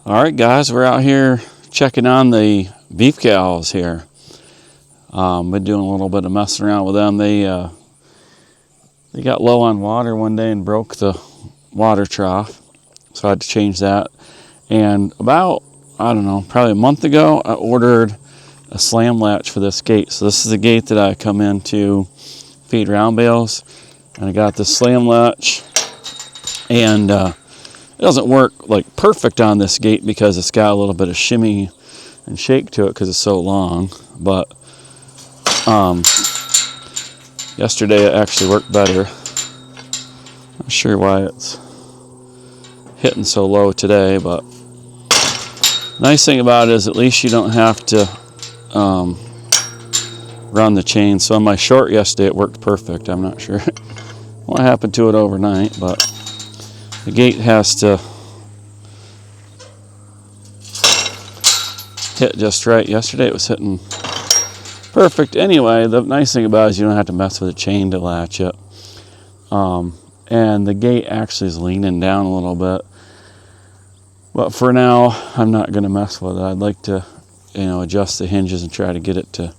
All right, guys, we're out here checking on the beef cows here. Been doing a little bit of messing around with them. They got low on water one day and broke the water trough, so I had to change that. And about, I don't know, probably a month ago, I ordered a slam latch for this gate. So this is the gate that I come in to feed round bales, and I got this slam latch, and it doesn't work like perfect on this gate because it's got a little bit of shimmy and shake to it because it's so long. But yesterday it actually worked better. Not sure why it's hitting so low today, but nice thing about it is at least you don't have to run the chain. So on my short yesterday it worked perfect. I'm not sure what happened to it overnight, but the gate has to hit just right. Yesterday it was hitting perfect. Anyway, the nice thing about it is you don't have to mess with the chain to latch it. And the gate actually is leaning down a little bit. But for now, I'm not going to mess with it. I'd like to, adjust the hinges and try to get it to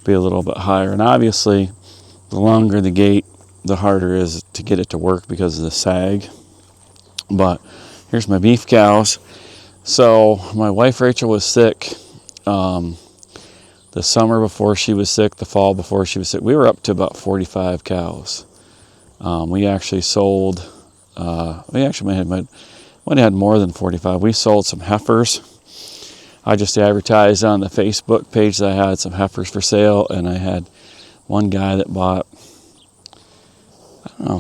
be a little bit higher. And obviously, the longer the gate, the harder it is to get it to work because of the sag. But here's my beef cows. So my wife Rachel was sick the summer before she was sick, the fall before she was sick. We were up to about 45 cows. We actually sold, might have had more than 45. We sold some heifers. I just advertised on the Facebook page that I had some heifers for sale, and I had one guy that bought,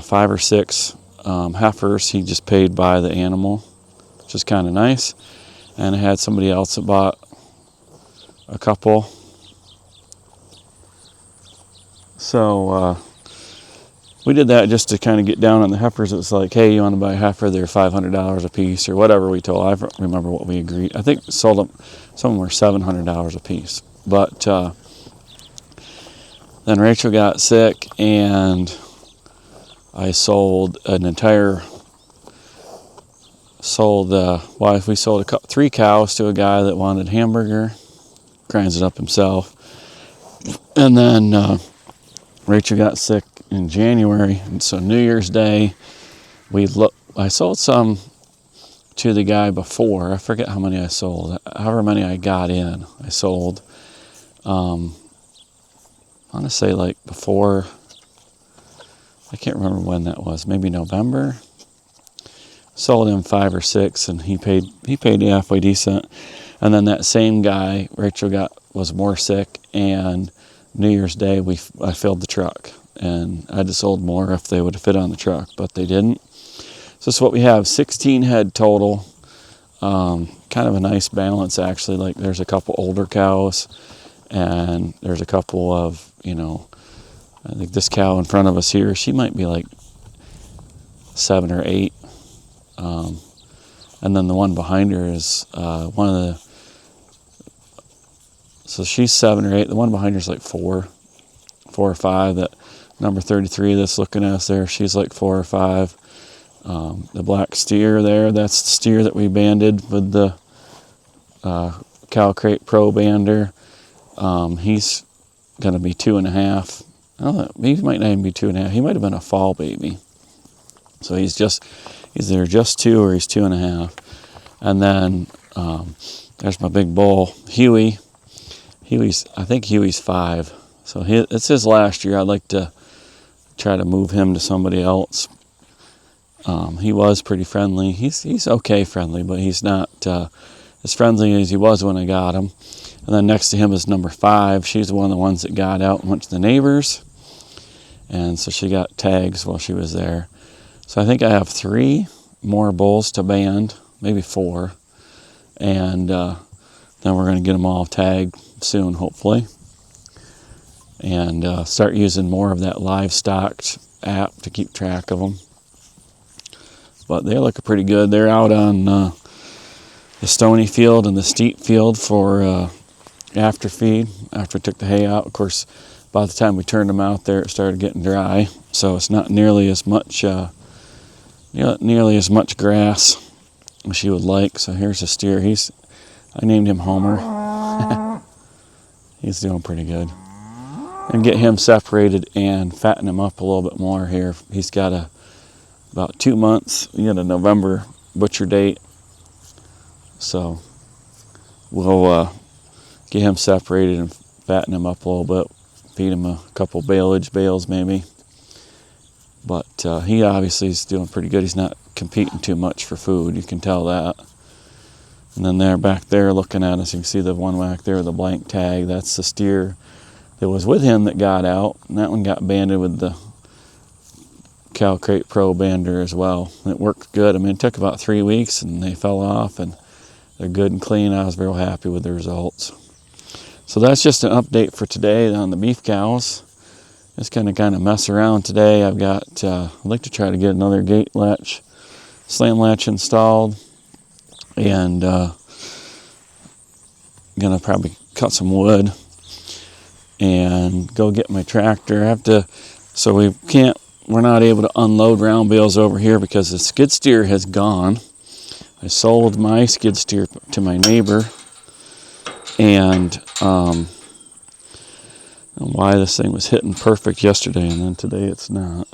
5 or 6 heifers. He just paid by the animal, which is kind of nice. And I had somebody else that bought a couple. So we did that just to kind of get down on the heifers. It's like, hey, you want to buy a heifer? They're $500 a piece or whatever we told. I don't remember what we agreed. I think sold them, some of them were $700 a piece. But then Rachel got sick, and I sold we sold 3 cows to a guy that wanted hamburger, grinds it up himself. And then Rachel got sick in January, and so New Year's Day, I sold some to the guy before. I forget how many I sold. However many I got in, I sold. I want to say like before, I can't remember when that was, maybe November. Sold him 5 or 6, and he paid halfway decent. And then that same guy Rachel was more sick, and New Year's Day I filled the truck, and I'd have sold more if they would have fit on the truck, but they didn't. So this is what we have, 16 head total. Kind of a nice balance, actually. Like, there's a couple older cows, and there's a couple of, I think this cow in front of us here, she might be like 7 or 8. And then the one behind her is so she's 7 or 8. The one behind her is like 4 or 5. That number 33 that's looking at us there, she's like 4 or 5. The black steer there, that's the steer that we banded with the Cow Crate Pro bander. He's going to be 2.5. I don't know, he might not even be 2.5. He might have been a fall baby. So he's either just 2 or he's 2.5. And then there's my big bull, Hughey. I think Hughey's 5. So it's his last year. I'd like to try to move him to somebody else. He was pretty friendly. He's okay friendly, but he's not as friendly as he was when I got him. And then next to him is number 5. She's one of the ones that got out and went to the neighbors. And so she got tags while she was there. So I think I have 3 more bulls to band, maybe 4. And then we're going to get them all tagged soon, hopefully. And start using more of that livestock app to keep track of them. But they look pretty good. They're out on the stony field and the steep field for after feed, after I took the hay out. Of course, by the time we turned them out there, it started getting dry. So it's not nearly as much grass she would like. So here's a steer. I named him Homer. He's doing pretty good. And get him separated and fatten him up a little bit more here. He's got about 2 months. You got a November butcher date. So we'll get him separated and fatten him up a little bit. Feed him a couple bales maybe. But he obviously is doing pretty good. He's not competing too much for food. You can tell that. And then they're back there looking at us. You can see the one back there with the blank tag. That's the steer that was with him that got out. And that one got banded with the Cal Crate Pro bander as well. And it worked good. I mean, it took about 3 weeks and they fell off and they're good and clean. I was real happy with the results. So that's just an update for today on the beef cows. Just kind of mess around today. I've got, I'd like to try to get another gate latch, slam latch installed. And gonna probably cut some wood and go get my tractor. So we're not able to unload round bales over here because the skid steer has gone. I sold my skid steer to my neighbor, and why this thing was hitting perfect yesterday and then today it's not.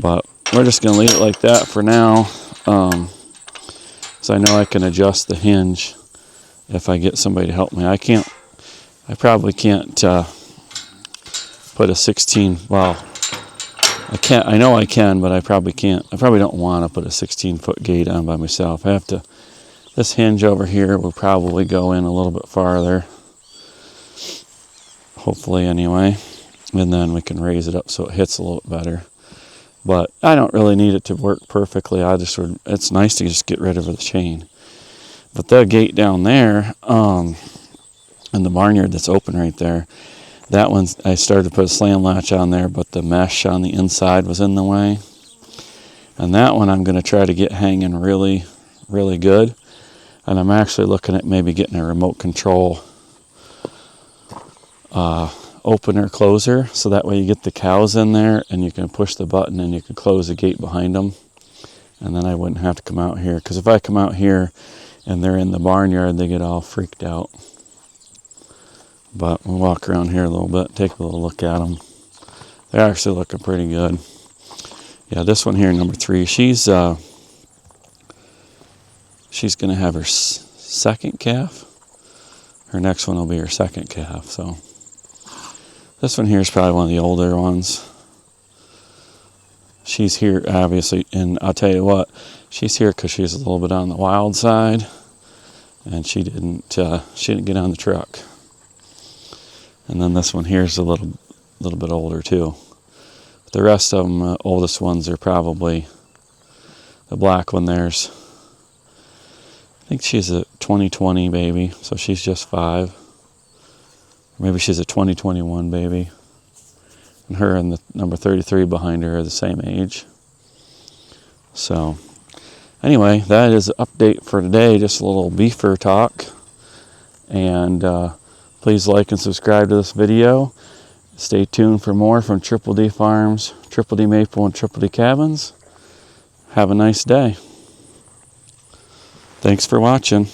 But we're just gonna leave it like that for now. So I know I can adjust the hinge if I get somebody to help me. I probably can't put a 16, well, I know I can, but I probably can't. I probably don't want to put a 16-foot gate on by myself. This hinge over here will probably go in a little bit farther. Hopefully anyway. And then we can raise it up so it hits a little bit better. But I don't really need it to work perfectly. It's nice to just get rid of the chain. But the gate down there, in the barnyard that's open right there, that one I started to put a slam latch on there, but the mesh on the inside was in the way. And that one I'm going to try to get hanging really, really good. And I'm actually looking at maybe getting a remote control opener closer, so that way you get the cows in there and you can push the button and you can close the gate behind them, and then I wouldn't have to come out here, because if I come out here and they're in the barnyard, they get all freaked out. But we'll walk around here a little bit, take a little look at them. They're actually looking pretty good. Yeah, this one here, number 3, she's gonna have her second calf. Her next one will be her second calf. So this one here is probably one of the older ones. She's here, obviously, and I'll tell you what, she's here because she's a little bit on the wild side, and she didn't get on the truck. And then this one here is a little bit older too. But the rest of them, oldest ones, are probably the black one. I think she's a 2020 baby, so she's just 5. Maybe she's a 2021 baby. And her and the number 33 behind her are the same age. So, anyway, that is the update for today. Just a little beefer talk. And please like and subscribe to this video. Stay tuned for more from Triple D Farms, Triple D Maple, and Triple D Cabins. Have a nice day. Thanks for watching.